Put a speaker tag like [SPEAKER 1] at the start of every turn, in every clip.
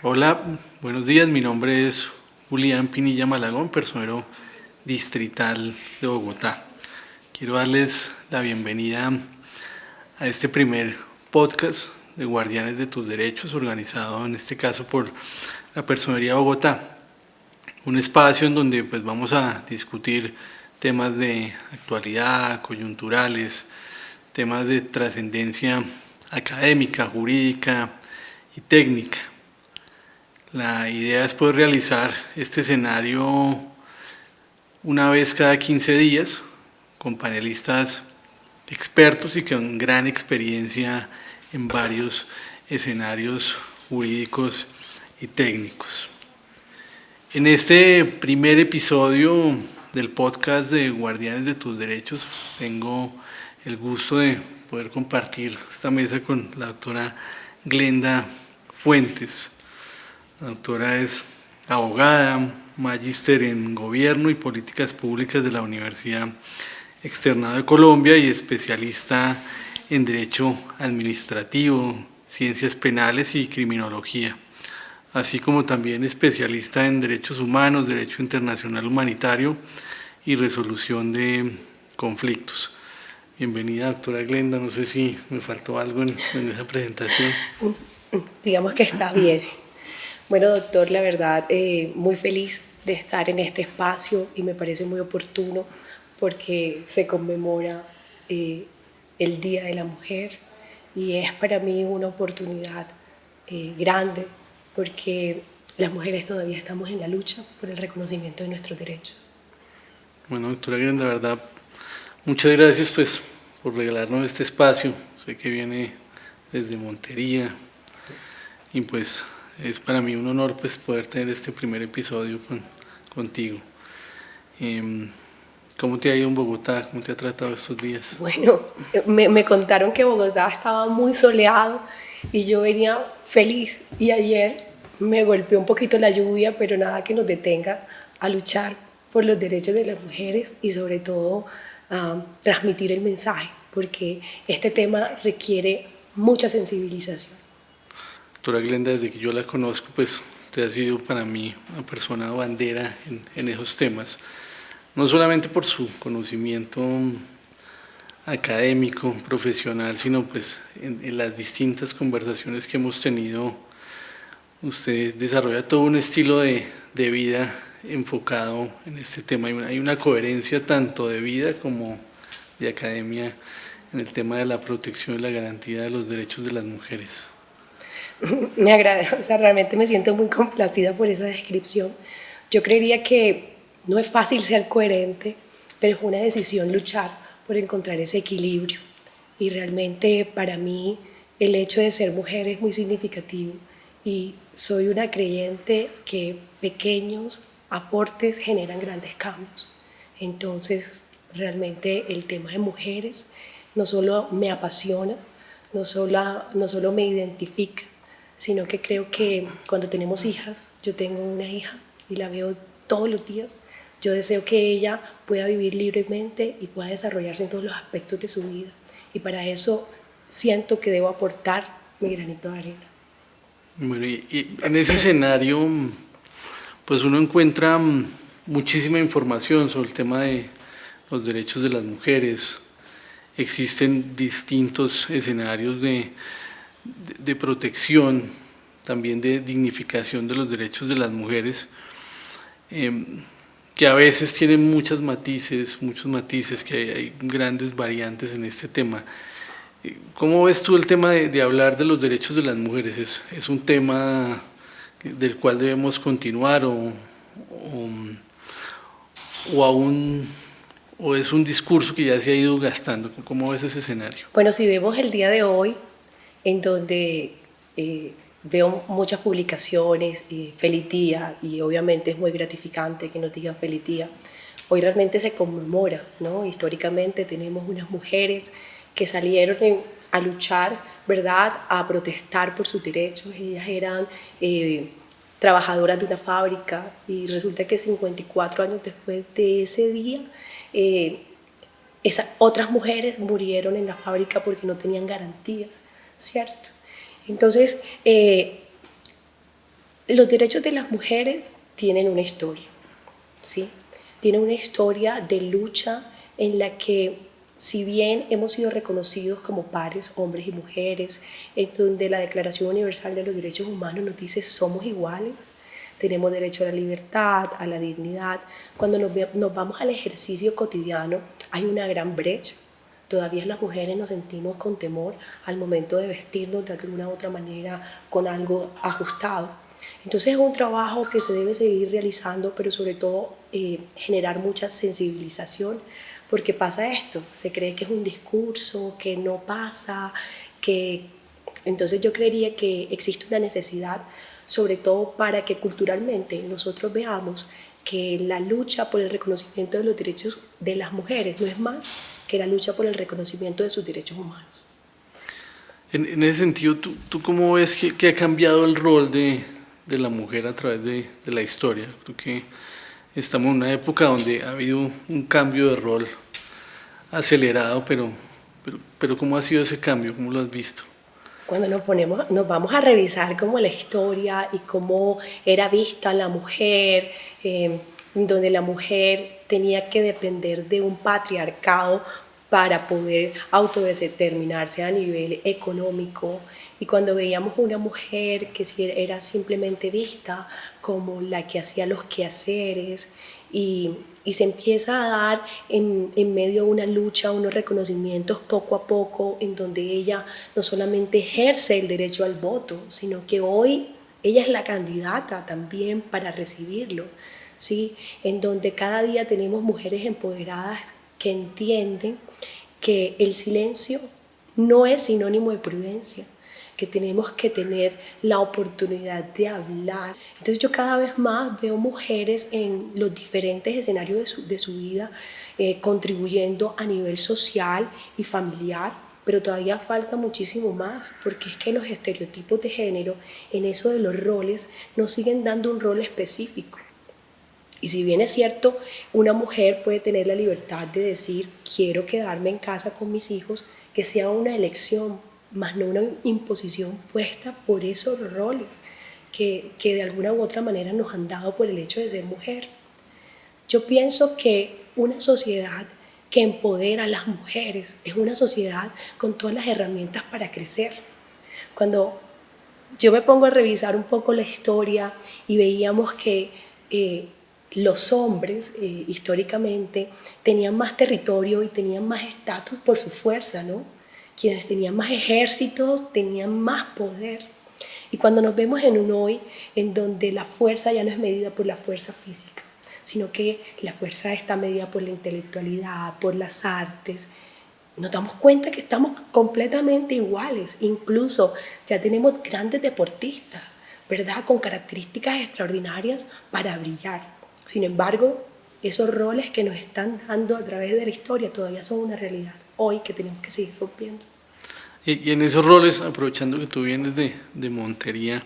[SPEAKER 1] Hola, buenos días. Mi nombre es Julián Pinilla Malagón, personero distrital de Bogotá. Quiero darles la bienvenida a este primer podcast de Guardianes de tus Derechos, organizado en este caso por la Personería de Bogotá. Un espacio en donde pues vamos a discutir temas de actualidad, coyunturales, temas de trascendencia académica, jurídica y técnica. La idea es poder realizar este escenario una vez cada 15 días con panelistas expertos y con gran experiencia en varios escenarios jurídicos y técnicos. En este primer episodio del podcast de Guardianes de tus Derechos tengo el gusto de poder compartir esta mesa con la doctora Glenda Fuentes. La doctora es abogada, magíster en Gobierno y Políticas Públicas de la Universidad Externado de Colombia y especialista en Derecho Administrativo, Ciencias Penales y Criminología, así como también especialista en Derechos Humanos, Derecho Internacional Humanitario y Resolución de Conflictos. Bienvenida, doctora Glenda. No sé si me faltó algo en esa presentación.
[SPEAKER 2] Digamos que está bien. Bueno, doctor, la verdad, muy feliz de estar en este espacio y me parece muy oportuno porque se conmemora el Día de la Mujer y es para mí una oportunidad grande porque las mujeres todavía estamos en la lucha por el reconocimiento de nuestros derechos.
[SPEAKER 1] Bueno, doctora Glenda, la verdad, muchas gracias pues por regalarnos este espacio. Sé que viene desde Montería y pues es para mí un honor pues poder tener este primer episodio contigo. ¿Cómo te ha ido en Bogotá? ¿Cómo te ha tratado estos días?
[SPEAKER 2] Bueno, me contaron que Bogotá estaba muy soleado y yo venía feliz y ayer me golpeó un poquito la lluvia, pero nada que nos detenga a luchar por los derechos de las mujeres y sobre todo transmitir el mensaje, porque este tema requiere mucha sensibilización.
[SPEAKER 1] Doctora Glenda, desde que yo la conozco, pues usted ha sido para mí una persona bandera en esos temas, no solamente por su conocimiento académico, profesional, sino pues en las distintas conversaciones que hemos tenido, usted desarrolla todo un estilo de vida enfocado en este tema. Hay una coherencia tanto de vida como de academia en el tema de la protección y la garantía de los derechos de las mujeres.
[SPEAKER 2] Me agradece, o sea, realmente me siento muy complacida por esa descripción. Yo creería que no es fácil ser coherente, pero es una decisión luchar por encontrar ese equilibrio. Y realmente para mí el hecho de ser mujer es muy significativo y soy una creyente que pequeños aportes generan grandes cambios. Entonces, realmente el tema de mujeres no solo me apasiona, no solo me identifica, sino que creo que cuando tenemos hijas, yo tengo una hija y la veo todos los días, yo deseo que ella pueda vivir libremente y pueda desarrollarse en todos los aspectos de su vida. Y para eso siento que debo aportar mi granito de arena.
[SPEAKER 1] Bueno, y en ese escenario, pues uno encuentra muchísima información sobre el tema de los derechos de las mujeres. Existen distintos escenarios de protección, también de dignificación de los derechos de las mujeres, que a veces tienen muchos matices, que hay grandes variantes en este tema. ¿Cómo ves tú el tema de hablar de los derechos de las mujeres? ¿Es un tema del cual debemos continuar o aún o es un discurso que ya se ha ido gastando? ¿Cómo ves ese escenario?
[SPEAKER 2] Bueno, si vemos el día de hoy, en donde veo muchas publicaciones, feliz día, y obviamente es muy gratificante que nos digan feliz día. Hoy realmente se conmemora, ¿no? Históricamente tenemos unas mujeres que salieron a luchar, ¿verdad?, a protestar por sus derechos. Ellas eran trabajadoras de una fábrica y resulta que 54 años después de ese día, esas otras mujeres murieron en la fábrica porque no tenían garantías, ¿cierto? Entonces, Los derechos de las mujeres tienen una historia, ¿sí? Tienen una historia de lucha en la que, si bien hemos sido reconocidos como pares, hombres y mujeres, en donde la Declaración Universal de los Derechos Humanos nos dice somos iguales, tenemos derecho a la libertad, a la dignidad, cuando nos vamos al ejercicio cotidiano hay una gran brecha. Todavía las mujeres nos sentimos con temor al momento de vestirnos de alguna u otra manera con algo ajustado. Entonces es un trabajo que se debe seguir realizando, pero sobre todo generar mucha sensibilización, porque pasa esto, se cree que es un discurso, que no pasa, que... Entonces yo creería que existe una necesidad, sobre todo para que culturalmente nosotros veamos que la lucha por el reconocimiento de los derechos de las mujeres no es más que la lucha por el reconocimiento de sus derechos humanos.
[SPEAKER 1] En ese sentido, ¿tú cómo ves que ha cambiado el rol de la mujer a través de la historia? Creo que estamos en una época donde ha habido un cambio de rol acelerado, pero ¿cómo ha sido ese cambio? ¿Cómo lo has visto?
[SPEAKER 2] Cuando nos vamos a revisar como la historia y cómo era vista la mujer, donde la mujer tenía que depender de un patriarcado para poder autodeterminarse a nivel económico, y cuando veíamos una mujer que era simplemente vista como la que hacía los quehaceres, y se empieza a dar en medio de una lucha, unos reconocimientos poco a poco, en donde ella no solamente ejerce el derecho al voto, sino que hoy ella es la candidata también para recibirlo, ¿sí? En donde cada día tenemos mujeres empoderadas que entienden que el silencio no es sinónimo de prudencia, que tenemos que tener la oportunidad de hablar. Entonces yo cada vez más veo mujeres en los diferentes escenarios de su vida contribuyendo a nivel social y familiar, pero todavía falta muchísimo más, porque es que los estereotipos de género en eso de los roles nos siguen dando un rol específico. Y si bien es cierto, una mujer puede tener la libertad de decir quiero quedarme en casa con mis hijos, que sea una elección, más no una imposición puesta por esos roles que de alguna u otra manera nos han dado por el hecho de ser mujer. Yo pienso que una sociedad que empodera a las mujeres es una sociedad con todas las herramientas para crecer. Cuando yo me pongo a revisar un poco la historia y veíamos que los hombres históricamente tenían más territorio y tenían más estatus por su fuerza, ¿no? Quienes tenían más ejércitos tenían más poder. Y cuando nos vemos en un hoy en donde la fuerza ya no es medida por la fuerza física, sino que la fuerza está medida por la intelectualidad, por las artes, nos damos cuenta que estamos completamente iguales. Incluso ya tenemos grandes deportistas, ¿verdad?, con características extraordinarias para brillar. Sin embargo, esos roles que nos están dando a través de la historia todavía son una realidad hoy que tenemos que seguir rompiendo.
[SPEAKER 1] Y en esos roles, aprovechando que tú vienes de Montería,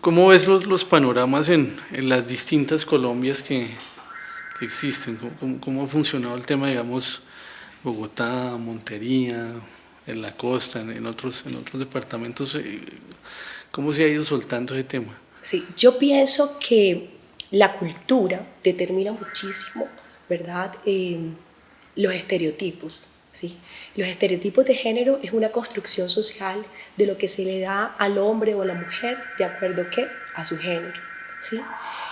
[SPEAKER 1] ¿cómo ves los panoramas en las distintas Colombias que existen? ¿Cómo ha funcionado el tema, digamos, Bogotá, Montería, en la costa, en otros departamentos? ¿Cómo se ha ido soltando ese tema?
[SPEAKER 2] Sí, yo pienso que la cultura determina muchísimo, ¿verdad?, los estereotipos, ¿sí? Los estereotipos de género es una construcción social de lo que se le da al hombre o a la mujer de acuerdo a su género, ¿sí?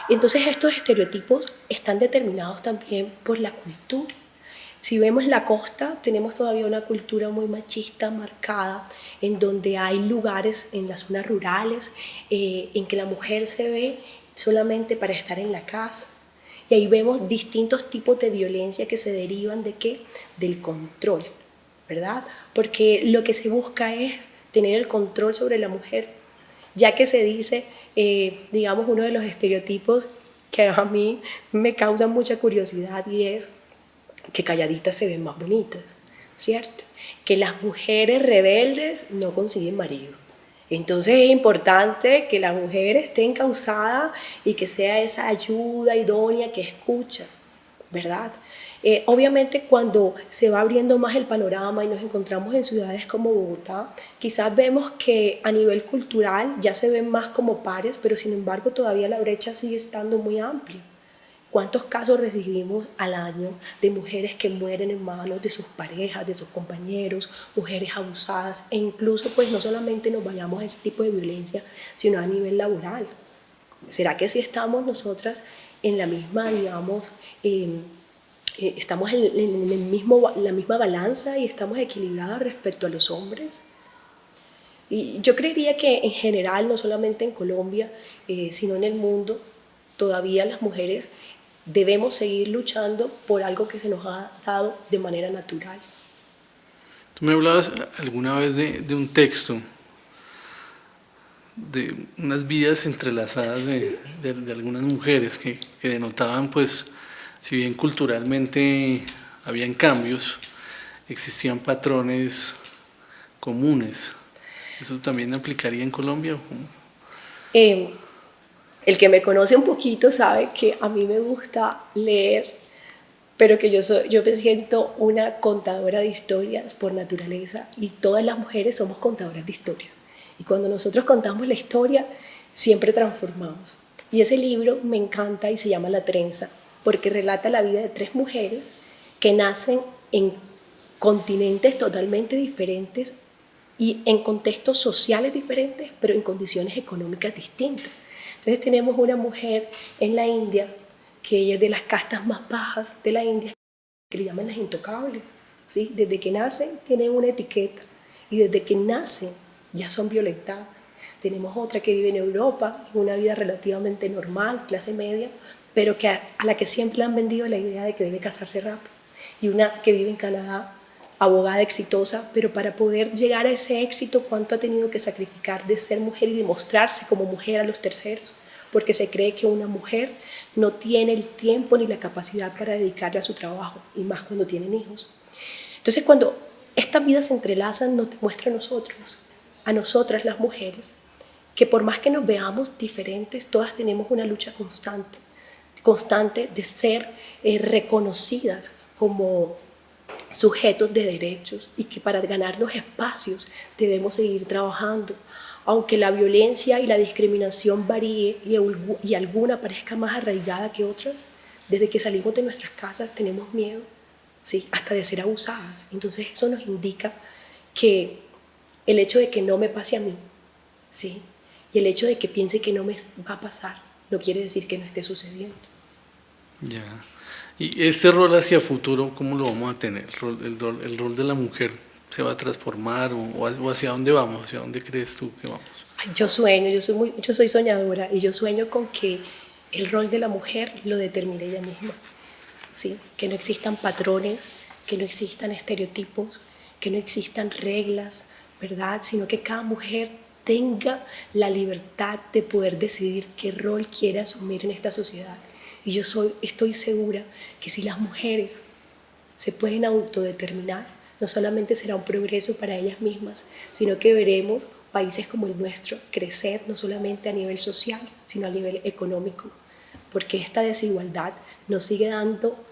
[SPEAKER 2] Entonces estos estereotipos están determinados también por la cultura. Si vemos la costa, tenemos todavía una cultura muy machista marcada, en donde hay lugares en las zonas rurales en que la mujer se ve solamente para estar en la casa. Y ahí vemos distintos tipos de violencia que se derivan ¿de qué? Del control, ¿verdad? Porque lo que se busca es tener el control sobre la mujer, ya que se dice, digamos, uno de los estereotipos que a mí me causa mucha curiosidad, y es que calladitas se ven más bonitas, ¿cierto? Que las mujeres rebeldes no consiguen marido. Entonces es importante que la mujer esté encausada y que sea esa ayuda idónea que escucha, ¿verdad? Obviamente cuando se va abriendo más el panorama y nos encontramos en ciudades como Bogotá, quizás vemos que a nivel cultural ya se ven más como pares, pero sin embargo todavía la brecha sigue estando muy amplia. ¿Cuántos casos recibimos al año de mujeres que mueren en manos de sus parejas, de sus compañeros, mujeres abusadas e incluso pues no solamente nos vayamos a ese tipo de violencia, sino a nivel laboral? ¿Será que si estamos nosotras en la misma, digamos, estamos en la misma balanza y estamos equilibradas respecto a los hombres? Y yo creería que en general, no solamente en Colombia, sino en el mundo, todavía las mujeres debemos seguir luchando por algo que se nos ha dado de manera natural.
[SPEAKER 1] Tú me hablabas alguna vez de un texto, de unas vidas entrelazadas de algunas mujeres que denotaban, pues, si bien culturalmente habían cambios, existían patrones comunes. ¿Eso también aplicaría en Colombia?
[SPEAKER 2] Eh, el que me conoce un poquito sabe que a mí me gusta leer, pero que yo me siento una contadora de historias por naturaleza y todas las mujeres somos contadoras de historias. Y cuando nosotros contamos la historia, siempre transformamos. Y ese libro me encanta y se llama La Trenza, porque relata la vida de 3 mujeres que nacen en continentes totalmente diferentes y en contextos sociales diferentes, pero en condiciones económicas distintas. Entonces tenemos una mujer en la India, que ella es de las castas más bajas de la India, que le llaman las intocables, ¿sí? Desde que nacen tienen una etiqueta y desde que nacen ya son violentadas. Tenemos otra que vive en Europa, en una vida relativamente normal, clase media, pero que a la que siempre le han vendido la idea de que debe casarse rápido. Y una que vive en Canadá, abogada exitosa, pero para poder llegar a ese éxito, ¿cuánto ha tenido que sacrificar de ser mujer y demostrarse como mujer a los terceros? Porque se cree que una mujer no tiene el tiempo ni la capacidad para dedicarle a su trabajo, y más cuando tienen hijos. Entonces, cuando estas vidas se entrelazan, nos demuestra a nosotras las mujeres, que por más que nos veamos diferentes, todas tenemos una lucha constante de ser reconocidas como sujetos de derechos y que para ganarnos espacios debemos seguir trabajando. Aunque la violencia y la discriminación varíe y alguna parezca más arraigada que otras, desde que salimos de nuestras casas tenemos miedo, ¿sí? Hasta de ser abusadas. Entonces eso nos indica que el hecho de que no me pase a mí, ¿sí? Y el hecho de que piense que no me va a pasar, no quiere decir que no esté sucediendo.
[SPEAKER 1] Ya. Y este rol hacia futuro, ¿cómo lo vamos a tener? El rol de la mujer se va a transformar o hacia dónde vamos? ¿Hacia dónde crees tú que vamos?
[SPEAKER 2] Yo sueño, yo soy soñadora y yo sueño con que el rol de la mujer lo determine ella misma, ¿sí? Que no existan patrones, que no existan estereotipos, que no existan reglas, ¿verdad? Sino que cada mujer tenga la libertad de poder decidir qué rol quiere asumir en esta sociedad. Y estoy segura que si las mujeres se pueden autodeterminar, no solamente será un progreso para ellas mismas, sino que veremos países como el nuestro crecer no solamente a nivel social, sino a nivel económico, porque esta desigualdad nos sigue dando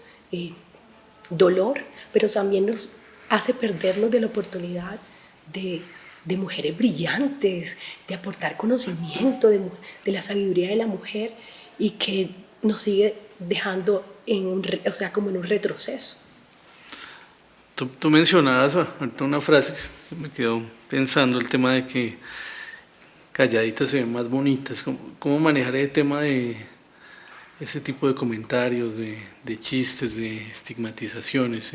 [SPEAKER 2] dolor, pero también nos hace perdernos de la oportunidad de mujeres brillantes, de aportar conocimiento, de la sabiduría de la mujer y que nos sigue dejando como en un retroceso.
[SPEAKER 1] Tú mencionabas ahorita una frase que me quedó pensando, el tema de que calladitas se ven más bonitas. ¿Cómo manejar ese tema de ese tipo de comentarios, de chistes, de estigmatizaciones?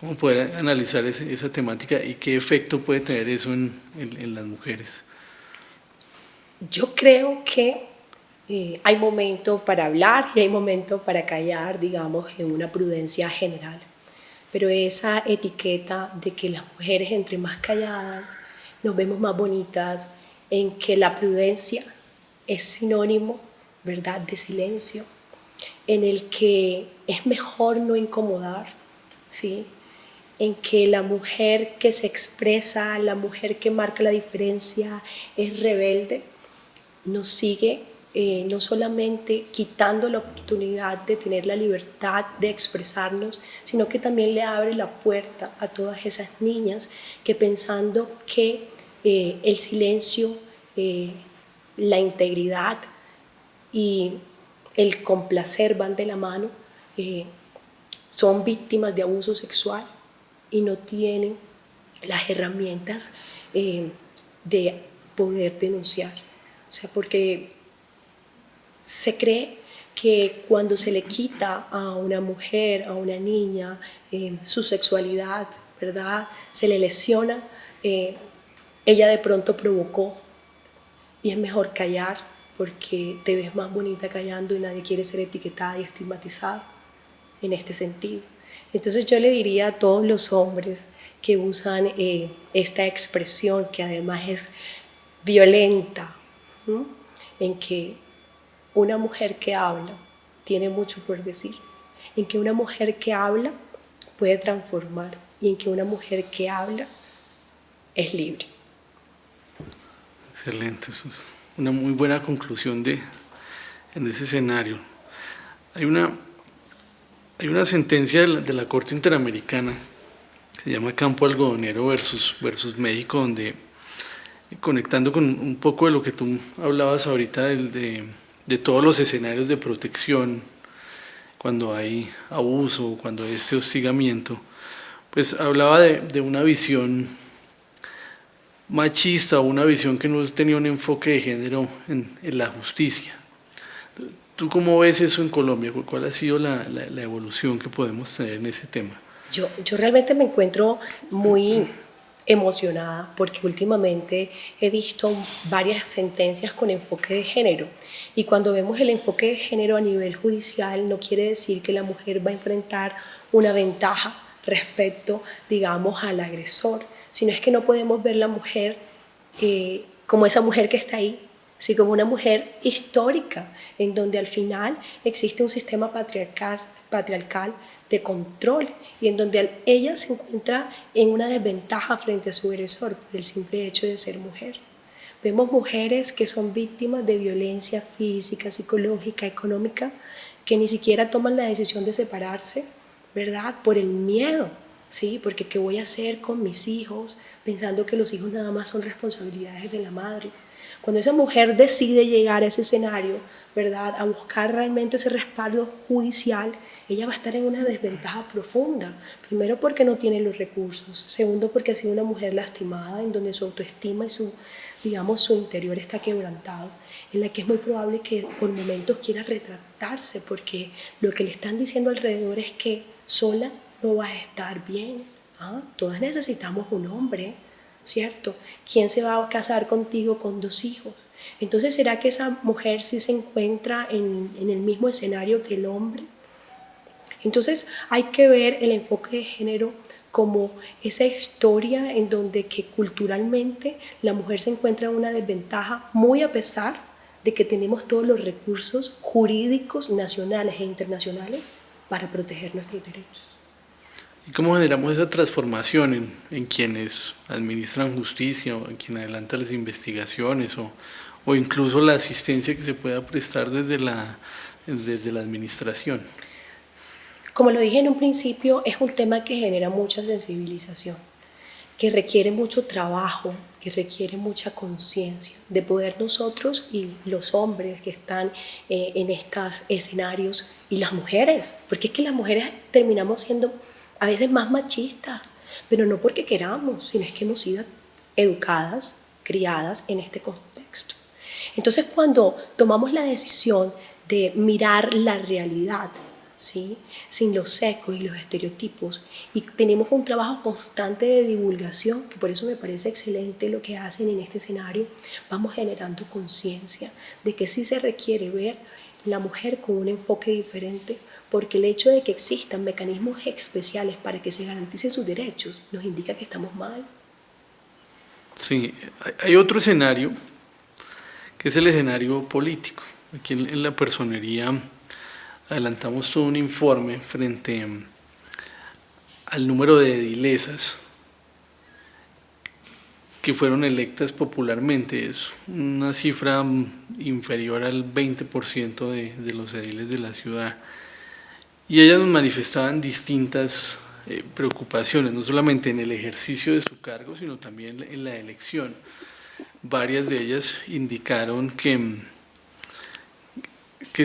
[SPEAKER 1] ¿Cómo poder analizar esa temática y qué efecto puede tener eso en las mujeres?
[SPEAKER 2] Yo creo que hay momento para hablar y hay momento para callar, digamos, en una prudencia general. Pero esa etiqueta de que las mujeres entre más calladas nos vemos más bonitas, en que la prudencia es sinónimo, ¿verdad?, de silencio, en el que es mejor no incomodar, ¿sí?, en que la mujer que se expresa, la mujer que marca la diferencia es rebelde, nos sigue no solamente quitando la oportunidad de tener la libertad de expresarnos, sino que también le abre la puerta a todas esas niñas que pensando que el silencio, la integridad y el complacer van de la mano, son víctimas de abuso sexual y no tienen las herramientas de poder denunciar. O sea, porque se cree que cuando se le quita a una mujer, a una niña, su sexualidad, ¿verdad? Se le lesiona, ella de pronto provocó y es mejor callar porque te ves más bonita callando y nadie quiere ser etiquetada y estigmatizada en este sentido. Entonces yo le diría a todos los hombres que usan esta expresión que además es violenta, ¿no? En que una mujer que habla tiene mucho por decir, en que una mujer que habla puede transformar y en que una mujer que habla es libre.
[SPEAKER 1] Excelente, eso es una muy buena conclusión en ese escenario. Hay una sentencia de la Corte Interamericana que se llama Campo Algodonero versus México, donde, conectando con un poco de lo que tú hablabas ahorita de todos los escenarios de protección, cuando hay abuso, cuando hay este hostigamiento, pues hablaba de una visión machista o una visión que no tenía un enfoque de género en la justicia. ¿Tú cómo ves eso en Colombia? ¿Cuál ha sido la evolución que podemos tener en ese tema?
[SPEAKER 2] Yo realmente me encuentro muy emocionada porque últimamente he visto varias sentencias con enfoque de género y cuando vemos el enfoque de género a nivel judicial no quiere decir que la mujer va a enfrentar una ventaja respecto, digamos, al agresor, sino es que no podemos ver la mujer como esa mujer que está ahí, sino como una mujer histórica en donde al final existe un sistema patriarcal de control y en donde ella se encuentra en una desventaja frente a su agresor por el simple hecho de ser mujer. Vemos mujeres que son víctimas de violencia física, psicológica, económica, que ni siquiera toman la decisión de separarse, ¿verdad? Por el miedo, ¿sí? Porque ¿qué voy a hacer con mis hijos? Pensando que los hijos nada más son responsabilidades de la madre. Cuando esa mujer decide llegar a ese escenario, ¿verdad? A buscar realmente ese respaldo judicial, ella va a estar en una desventaja profunda. Primero porque no tiene los recursos. Segundo porque ha sido una mujer lastimada, en donde su autoestima y su interior está quebrantado, en la que es muy probable que por momentos quiera retractarse porque lo que le están diciendo alrededor es que sola no vas a estar bien. ¿Ah? Todas necesitamos un hombre, ¿cierto? ¿Quién se va a casar contigo con 2 hijos? Entonces, ¿será que esa mujer sí se encuentra en el mismo escenario que el hombre? Entonces, hay que ver el enfoque de género como esa historia en donde que culturalmente la mujer se encuentra en una desventaja muy a pesar de que tenemos todos los recursos jurídicos nacionales e internacionales para proteger nuestros derechos.
[SPEAKER 1] ¿Y cómo generamos esa transformación en quienes administran justicia o en quienes adelantan las investigaciones o incluso la asistencia que se pueda prestar desde la administración?
[SPEAKER 2] Como lo dije en un principio, es un tema que genera mucha sensibilización, que requiere mucho trabajo, que requiere mucha conciencia de poder nosotros y los hombres que están en estos escenarios y las mujeres, porque es que las mujeres terminamos siendo a veces más machistas, pero no porque queramos, sino es que hemos sido educadas, criadas en este contexto. Entonces, cuando tomamos la decisión de mirar la realidad, ¿sí? Sin los sesgos y los estereotipos, y tenemos un trabajo constante de divulgación, que por eso me parece excelente lo que hacen en este escenario, vamos generando conciencia de que sí se requiere ver la mujer con un enfoque diferente, porque el hecho de que existan mecanismos especiales para que se garanticen sus derechos nos indica que estamos mal.
[SPEAKER 1] Sí, hay otro escenario que es el escenario político. Aquí en la personería adelantamos todo un informe frente al número de edilesas que fueron electas popularmente. Es una cifra inferior al 20% de los ediles de la ciudad. Y ellas nos manifestaban distintas preocupaciones, no solamente en el ejercicio de su cargo, sino también en la elección. Varias de ellas indicaron que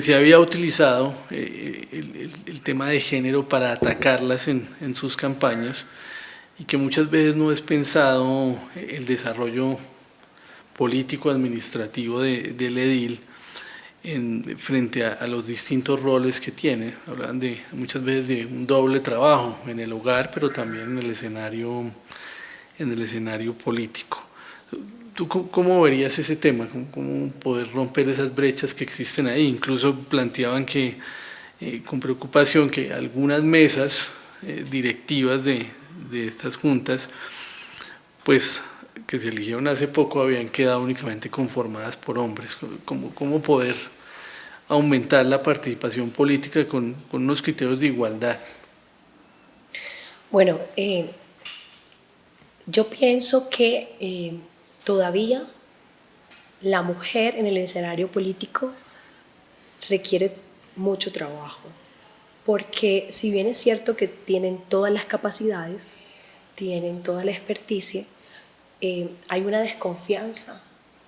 [SPEAKER 1] se había utilizado el tema de género para atacarlas en sus campañas y que muchas veces no es pensado el desarrollo político administrativo del edil frente a los distintos roles que tiene. Hablan muchas veces de un doble trabajo en el hogar, pero también en el escenario político. ¿Tú cómo verías ese tema? ¿Cómo poder romper esas brechas que existen ahí? Incluso planteaban que, con preocupación, que algunas mesas directivas de estas juntas, pues que se eligieron hace poco, habían quedado únicamente conformadas por hombres. ¿Cómo poder aumentar la participación política con unos criterios de igualdad?
[SPEAKER 2] Bueno, yo pienso que todavía la mujer en el escenario político requiere mucho trabajo, porque si bien es cierto que tienen todas las capacidades, tienen toda la experticia, hay una desconfianza,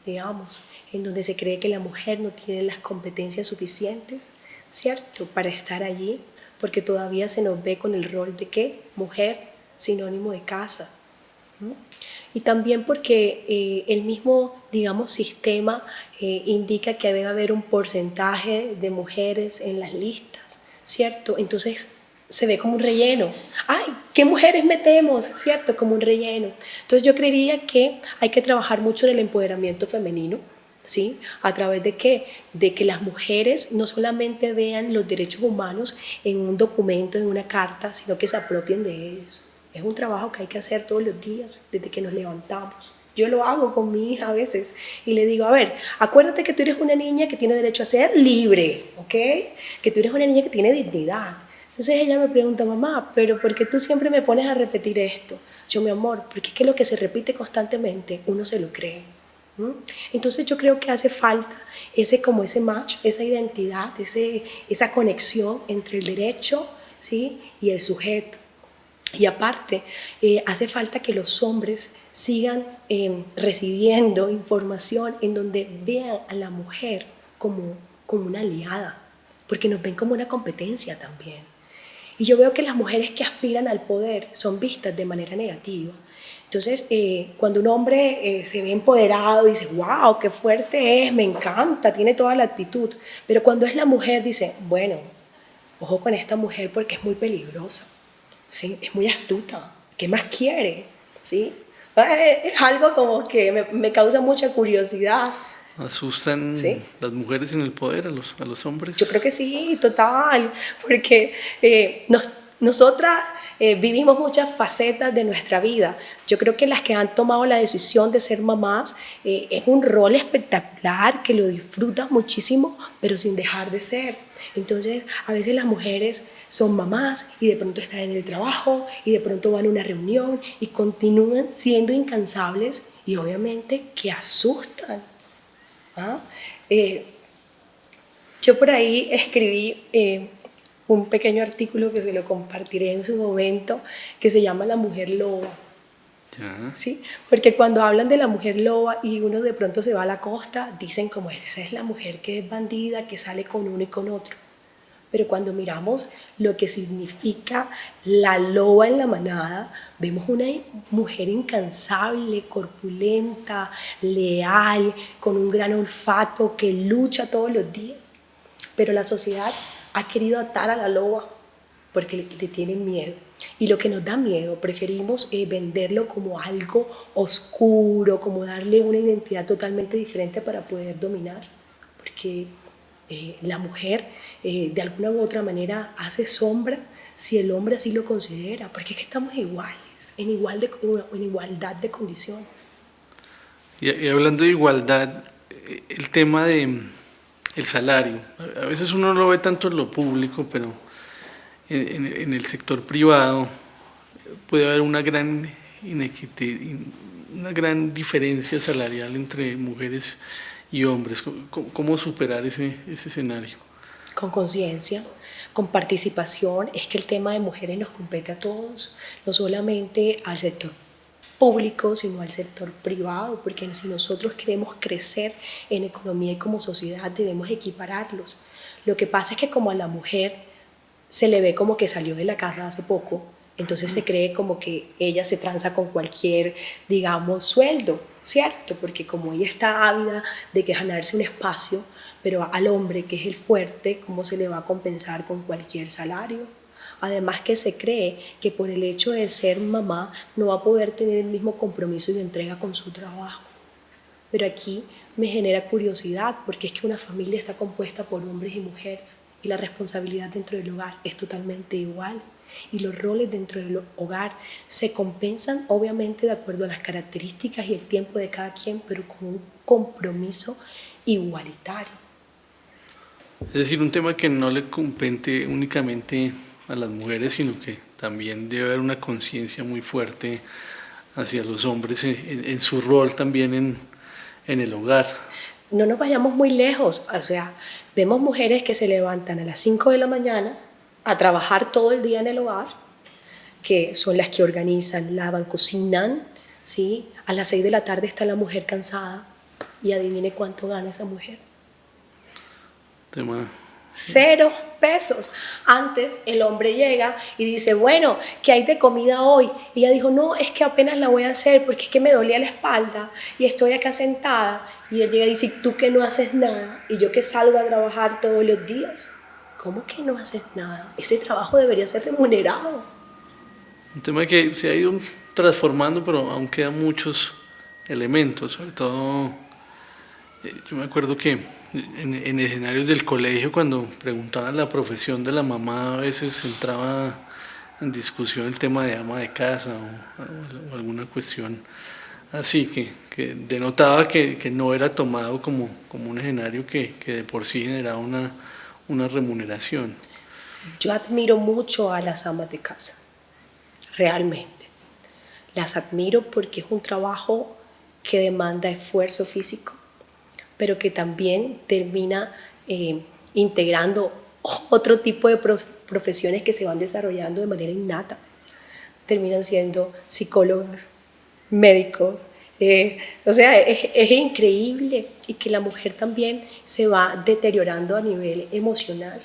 [SPEAKER 2] digamos, en donde se cree que la mujer no tiene las competencias suficientes, ¿cierto?, para estar allí, porque todavía se nos ve con el rol de ¿qué? Mujer, sinónimo de casa. Y también porque el mismo, digamos, sistema indica que debe haber un porcentaje de mujeres en las listas, ¿cierto? Entonces se ve como un relleno. ¡Ay, qué mujeres metemos! ¿Cierto? Como un relleno. Entonces yo creería que hay que trabajar mucho en el empoderamiento femenino, ¿sí? ¿A través de qué? De que las mujeres no solamente vean los derechos humanos en un documento, en una carta, sino que se apropien de ellos. Es un trabajo que hay que hacer todos los días, desde que nos levantamos. Yo lo hago con mi hija a veces y le digo, a ver, acuérdate que tú eres una niña que tiene derecho a ser libre, ¿ok? Que tú eres una niña que tiene dignidad. Entonces ella me pregunta, mamá, ¿pero por qué tú siempre me pones a repetir esto? Yo, mi amor, porque es que lo que se repite constantemente, uno se lo cree. Entonces yo creo que hace falta ese match, esa identidad, esa conexión entre el derecho, ¿sí?, y el sujeto. Y aparte, hace falta que los hombres sigan recibiendo información en donde vean a la mujer como una aliada, porque nos ven como una competencia también. Y yo veo que las mujeres que aspiran al poder son vistas de manera negativa. Entonces, cuando un hombre se ve empoderado, dice, wow, qué fuerte es, me encanta, tiene toda la actitud. Pero cuando es la mujer, dice, bueno, ojo con esta mujer porque es muy peligrosa. ¿Sí? Es muy astuta, ¿qué más quiere? ¿Sí? Es algo como que me causa mucha curiosidad.
[SPEAKER 1] ¿Asustan, ¿sí?, las mujeres en el poder a los hombres?
[SPEAKER 2] Yo creo que sí, total, porque nosotras vivimos muchas facetas de nuestra vida. Yo creo que las que han tomado la decisión de ser mamás es un rol espectacular, que lo disfrutan muchísimo, pero sin dejar de ser. Entonces, a veces las mujeres son mamás y de pronto están en el trabajo y de pronto van a una reunión y continúan siendo incansables y obviamente que asustan. ¿Ah? Yo por ahí escribí un pequeño artículo que se lo compartiré en su momento, que se llama La mujer loba. ¿Sí? Porque cuando hablan de la mujer loba y uno de pronto se va a la costa, dicen como esa es la mujer que es bandida, que sale con uno y con otro. Pero cuando miramos lo que significa la loba en la manada, vemos una mujer incansable, corpulenta, leal, con un gran olfato, que lucha todos los días. Pero la sociedad ha querido atar a la loba porque le tienen miedo. Y lo que nos da miedo, preferimos venderlo como algo oscuro, como darle una identidad totalmente diferente para poder dominar. Porque la mujer de alguna u otra manera hace sombra si el hombre así lo considera, porque es que estamos iguales, en igualdad de condiciones.
[SPEAKER 1] Y hablando de igualdad, el tema del salario, a veces uno no lo ve tanto en lo público, pero en el sector privado puede haber una gran una gran diferencia salarial entre mujeres y hombres. ¿Cómo superar ese escenario?
[SPEAKER 2] Con conciencia, con participación. Es que el tema de mujeres nos compete a todos, no solamente al sector público, sino al sector privado, porque si nosotros queremos crecer en economía y como sociedad debemos equipararlos. Lo que pasa es que como a la mujer se le ve como que salió de la casa hace poco, entonces se cree como que ella se tranza con cualquier, digamos, sueldo, ¿cierto? Porque como ella está ávida de que ganarse un espacio, pero al hombre, que es el fuerte, ¿cómo se le va a compensar con cualquier salario? Además que se cree que por el hecho de ser mamá no va a poder tener el mismo compromiso y entrega con su trabajo. Pero aquí me genera curiosidad porque es que una familia está compuesta por hombres y mujeres y la responsabilidad dentro del hogar es totalmente igual. Y los roles dentro del hogar se compensan obviamente de acuerdo a las características y el tiempo de cada quien, pero con un compromiso igualitario.
[SPEAKER 1] Es decir, un tema que no le compete únicamente a las mujeres, sino que también debe haber una conciencia muy fuerte hacia los hombres en su rol también en el hogar.
[SPEAKER 2] No nos vayamos muy lejos, o sea, vemos mujeres que se levantan a las 5 de la mañana a trabajar todo el día en el hogar, que son las que organizan, lavan, cocinan, ¿sí? A las 6 de la tarde está la mujer cansada y adivine cuánto gana esa mujer.
[SPEAKER 1] Tema.
[SPEAKER 2] 0 pesos. Antes el hombre llega y dice, bueno, ¿qué hay de comida hoy? Y ella dijo, no, es que apenas la voy a hacer porque es que me dolía la espalda y estoy acá sentada. Y él llega y dice, tú que no haces nada y yo que salgo a trabajar todos los días. ¿Cómo que no haces nada? Ese trabajo debería ser remunerado.
[SPEAKER 1] Un tema que se ha ido transformando, pero aún quedan muchos elementos, sobre todo yo me acuerdo que en escenarios del colegio, cuando preguntaban la profesión de la mamá, a veces entraba en discusión el tema de ama de casa o alguna cuestión así, que denotaba que no era tomado como un escenario que de por sí generaba una remuneración.
[SPEAKER 2] Yo admiro mucho a las amas de casa, realmente. Las admiro porque es un trabajo que demanda esfuerzo físico, pero que también termina integrando otro tipo de profesiones que se van desarrollando de manera innata. Terminan siendo psicólogos, médicos, o sea, es increíble y que la mujer también se va deteriorando a nivel emocional.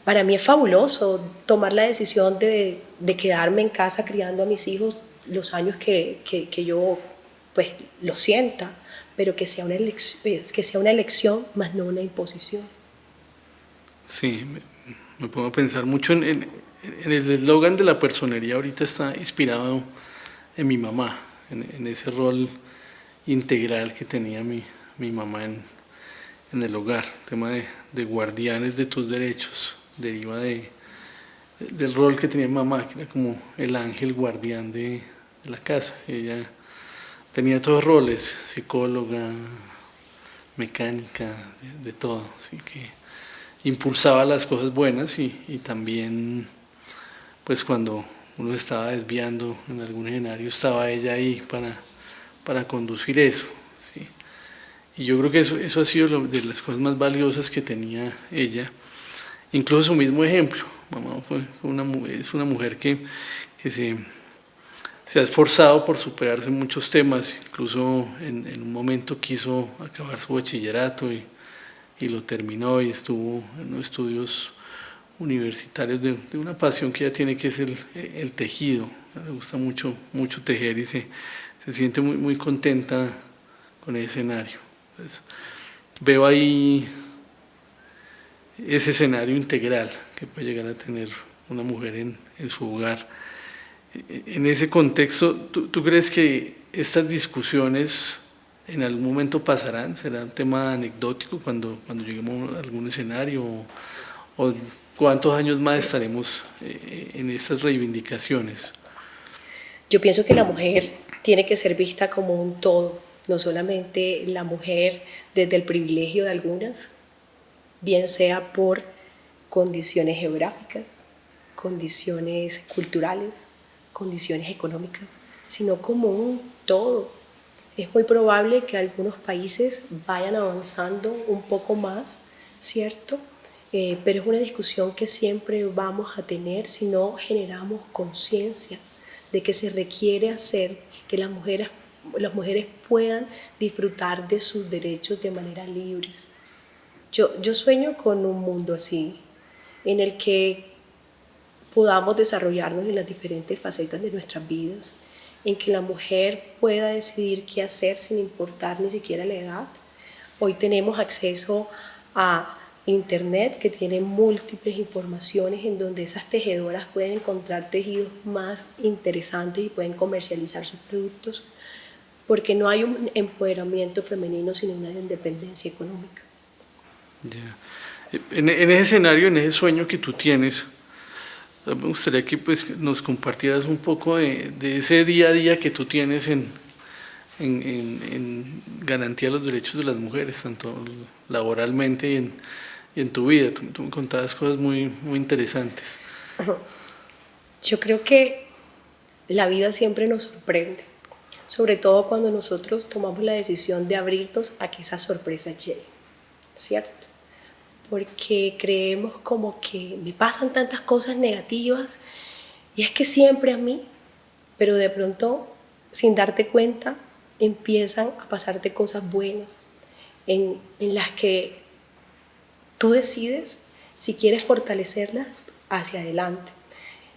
[SPEAKER 2] Para mí es fabuloso tomar la decisión de quedarme en casa criando a mis hijos los años que yo pues lo sienta, pero que sea una elección más no una imposición.
[SPEAKER 1] Sí, me pongo a pensar mucho en el eslogan de la personería. Ahorita está inspirado en mi mamá, en ese rol integral que tenía mi mamá en el hogar, tema de guardianes de tus derechos, deriva del rol que tenía mi mamá, que era como el ángel guardián de la casa. Ella tenía todos roles, psicóloga, mecánica, de todo, así que impulsaba las cosas buenas y también pues cuando uno estaba desviando en algún escenario estaba ella ahí para conducir eso. ¿Sí? Y yo creo que eso ha sido de las cosas más valiosas que tenía ella. Incluso su mismo ejemplo. Mamá es una mujer que se ha esforzado por superarse en muchos temas. Incluso en un momento quiso acabar su bachillerato y lo terminó y estuvo en unos estudios universitarios de una pasión que ella tiene, que es el tejido. Le gusta mucho tejer y se siente muy contenta con ese escenario. Entonces, veo ahí ese escenario integral que puede llegar a tener una mujer en su hogar. En ese contexto, ¿tú crees que estas discusiones en algún momento pasarán? ¿Será un tema anecdótico cuando lleguemos a algún escenario? ¿O cuántos años más estaremos en estas reivindicaciones?
[SPEAKER 2] Yo pienso que la mujer tiene que ser vista como un todo, no solamente la mujer desde el privilegio de algunas, bien sea por condiciones geográficas, condiciones culturales, condiciones económicas, sino como un todo. Es muy probable que algunos países vayan avanzando un poco más, ¿cierto? Pero es una discusión que siempre vamos a tener si no generamos conciencia de que se requiere hacer que las mujeres puedan disfrutar de sus derechos de manera libre. Yo sueño con un mundo así, en el que podamos desarrollarnos en las diferentes facetas de nuestras vidas, en que la mujer pueda decidir qué hacer sin importar ni siquiera la edad. Hoy tenemos acceso a Internet, que tiene múltiples informaciones en donde esas tejedoras pueden encontrar tejidos más interesantes y pueden comercializar sus productos, porque no hay un empoderamiento femenino sin una independencia económica.
[SPEAKER 1] Ya. En ese escenario, en ese sueño que tú tienes, me gustaría que pues, nos compartieras un poco de ese día a día que tú tienes en garantía de los derechos de las mujeres, tanto laboralmente y en tu vida. Tú me contabas cosas muy, muy interesantes.
[SPEAKER 2] Yo creo que la vida siempre nos sorprende, sobre todo cuando nosotros tomamos la decisión de abrirnos a que esas sorpresas lleguen, ¿cierto? Porque creemos como que me pasan tantas cosas negativas y es que siempre a mí, pero de pronto, sin darte cuenta, empiezan a pasarte cosas buenas en las que tú decides si quieres fortalecerlas hacia adelante.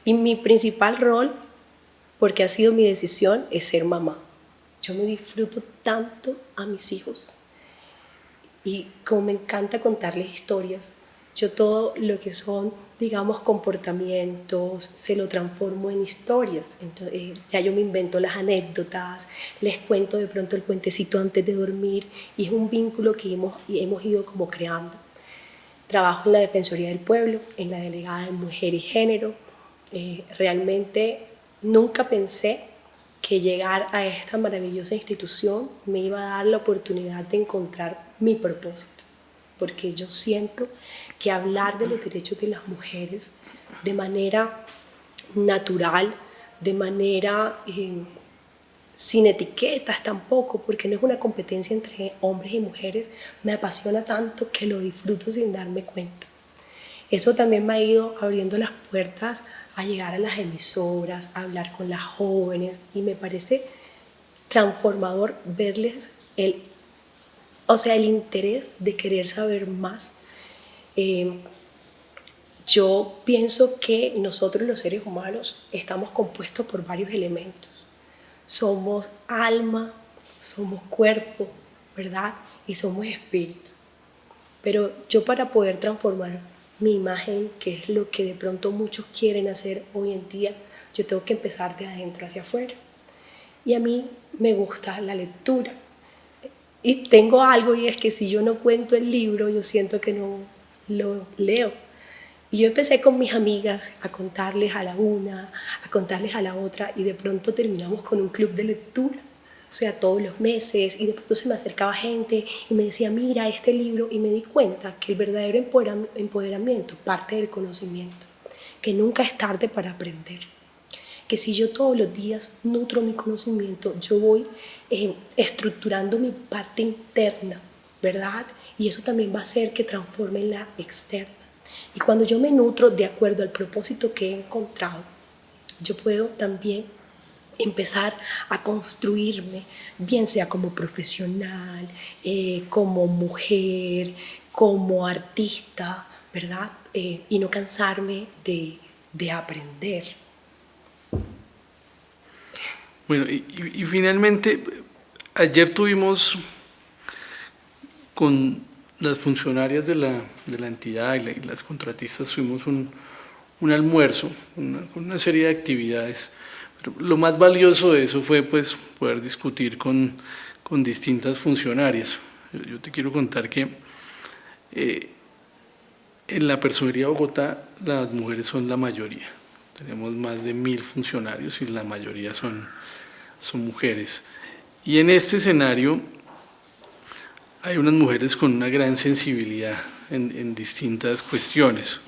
[SPEAKER 2] Y mi principal rol, porque ha sido mi decisión, es ser mamá. Yo me disfruto tanto a mis hijos y como me encanta contarles historias, yo todo lo que son, digamos, comportamientos, se lo transformo en historias. Entonces, ya yo me invento las anécdotas, les cuento de pronto el cuentecito antes de dormir y es un vínculo que hemos ido como creando. Trabajo en la Defensoría del Pueblo, en la Delegada de Mujer y Género. Realmente nunca pensé que llegar a esta maravillosa institución me iba a dar la oportunidad de encontrar mi propósito, porque yo siento que hablar de los derechos de las mujeres de manera natural, de manera sin etiquetas tampoco, porque no es una competencia entre hombres y mujeres, me apasiona tanto que lo disfruto sin darme cuenta. Eso también me ha ido abriendo las puertas a llegar a las emisoras, a hablar con las jóvenes y me parece transformador verles el interés de querer saber más. Yo pienso que nosotros los seres humanos estamos compuestos por varios elementos. Somos alma, somos cuerpo, ¿verdad? Y somos espíritu. Pero yo para poder transformar mi imagen, que es lo que de pronto muchos quieren hacer hoy en día, yo tengo que empezar de adentro hacia afuera. Y a mí me gusta la lectura. Y tengo algo y es que si yo no cuento el libro, yo siento que no lo leo. Y yo empecé con mis amigas a contarles a la una, a contarles a la otra y de pronto terminamos con un club de lectura. O sea, todos los meses y de pronto se me acercaba gente y me decía, mira este libro y me di cuenta que el verdadero empoderamiento parte del conocimiento, que nunca es tarde para aprender, que si yo todos los días nutro mi conocimiento, yo voy estructurando mi parte interna, ¿verdad? Y eso también va a hacer que transforme la externa. Y cuando yo me nutro de acuerdo al propósito que he encontrado, yo puedo también empezar a construirme, bien sea como profesional, como mujer, como artista, ¿verdad? Y no cansarme de aprender.
[SPEAKER 1] Bueno, y finalmente, ayer tuvimos con las funcionarias de la entidad y las contratistas, tuvimos un almuerzo, una serie de actividades. Pero lo más valioso de eso fue pues, poder discutir con distintas funcionarias. Yo te quiero contar que en la Personería de Bogotá las mujeres son la mayoría. Tenemos más de 1000 funcionarios y la mayoría son mujeres. Y en este escenario hay unas mujeres con una gran sensibilidad en distintas cuestiones.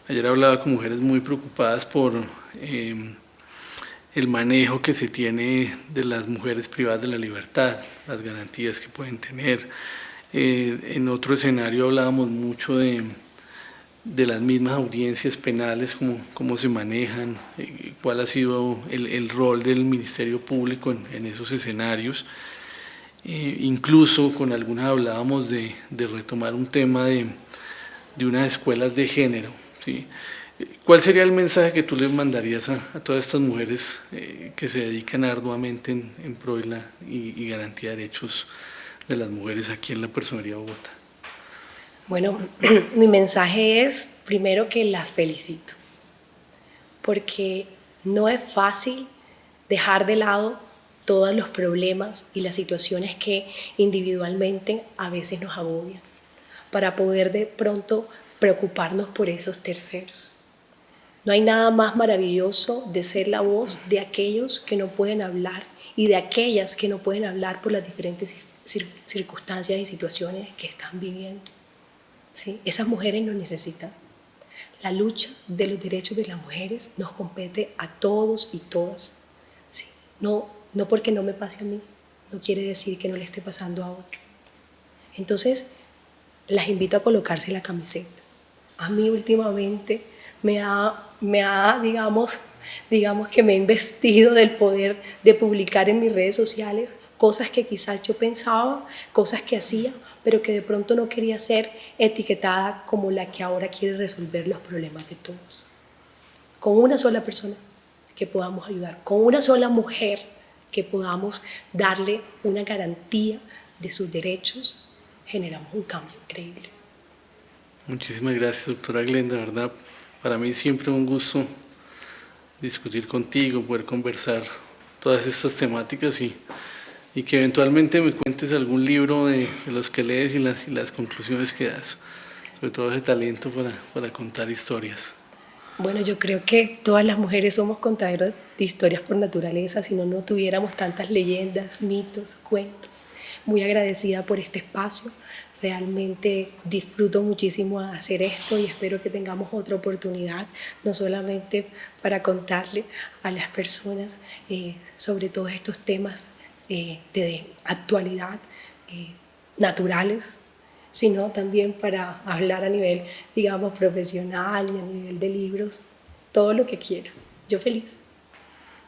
[SPEAKER 1] Ayer hablaba con mujeres muy preocupadas por el manejo que se tiene de las mujeres privadas de la libertad, las garantías que pueden tener. En otro escenario hablábamos mucho de las mismas audiencias penales, cómo se manejan, cuál ha sido el rol del Ministerio Público en esos escenarios. Incluso con algunas hablábamos de retomar un tema de unas escuelas de género, ¿sí? ¿Cuál sería el mensaje que tú les mandarías a todas estas mujeres que se dedican arduamente en pro de y garantía de derechos de las mujeres aquí en la Personería de Bogotá?
[SPEAKER 2] Bueno, mi mensaje es primero que las felicito, porque no es fácil dejar de lado todos los problemas y las situaciones que individualmente a veces nos agobian, para poder de pronto preocuparnos por esos terceros. No hay nada más maravilloso de ser la voz de aquellos que no pueden hablar y de aquellas que no pueden hablar por las diferentes circunstancias y situaciones que están viviendo. ¿Sí? Esas mujeres nos necesitan. La lucha de los derechos de las mujeres nos compete a todos y todas. ¿Sí? No porque no me pase a mí, no quiere decir que no le esté pasando a otro. Entonces, las invito a colocarse la camiseta. A mí últimamente digamos que me he investido del poder de publicar en mis redes sociales cosas que quizás yo pensaba, cosas que hacía, pero que de pronto no quería ser etiquetada como la que ahora quiere resolver los problemas de todos. Con una sola persona que podamos ayudar, con una sola mujer que podamos darle una garantía de sus derechos, generamos un cambio increíble.
[SPEAKER 1] Muchísimas gracias, doctora Glenda, de verdad. Para mí siempre un gusto discutir contigo, poder conversar todas estas temáticas y que eventualmente me cuentes algún libro de los que lees y las conclusiones que das, sobre todo ese talento para contar historias.
[SPEAKER 2] Bueno, yo creo que todas las mujeres somos contadoras de historias por naturaleza, si no tuviéramos tantas leyendas, mitos, cuentos. Muy agradecida por este espacio. Realmente disfruto muchísimo hacer esto y espero que tengamos otra oportunidad, no solamente para contarle a las personas sobre todos estos temas de actualidad, naturales, sino también para hablar a nivel, digamos, profesional y a nivel de libros, todo lo que quiera. Yo feliz.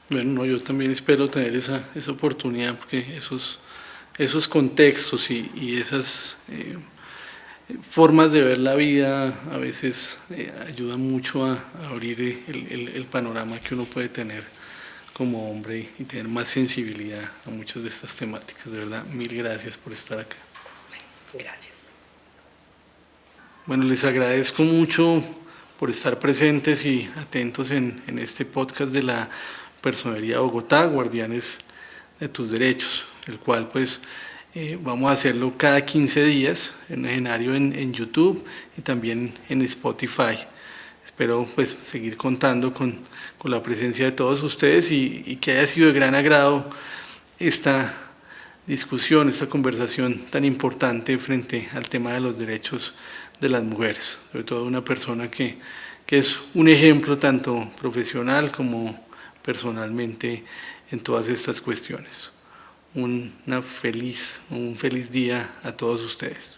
[SPEAKER 1] Bueno, no, yo también espero tener esa oportunidad, porque esos contextos y esas formas de ver la vida a veces ayudan mucho a abrir el panorama que uno puede tener como hombre y tener más sensibilidad a muchas de estas temáticas. De verdad, mil gracias por estar acá.
[SPEAKER 2] Bueno, gracias.
[SPEAKER 1] Bueno, les agradezco mucho por estar presentes y atentos en este podcast de la Personería de Bogotá, Guardianes de tus Derechos, el cual pues vamos a hacerlo cada 15 días en escenario en YouTube y también en Spotify. Espero pues seguir contando con la presencia de todos ustedes y que haya sido de gran agrado esta discusión, esta conversación tan importante frente al tema de los derechos de las mujeres, sobre todo una persona que es un ejemplo tanto profesional como personalmente en todas estas cuestiones. Un feliz día a todos ustedes.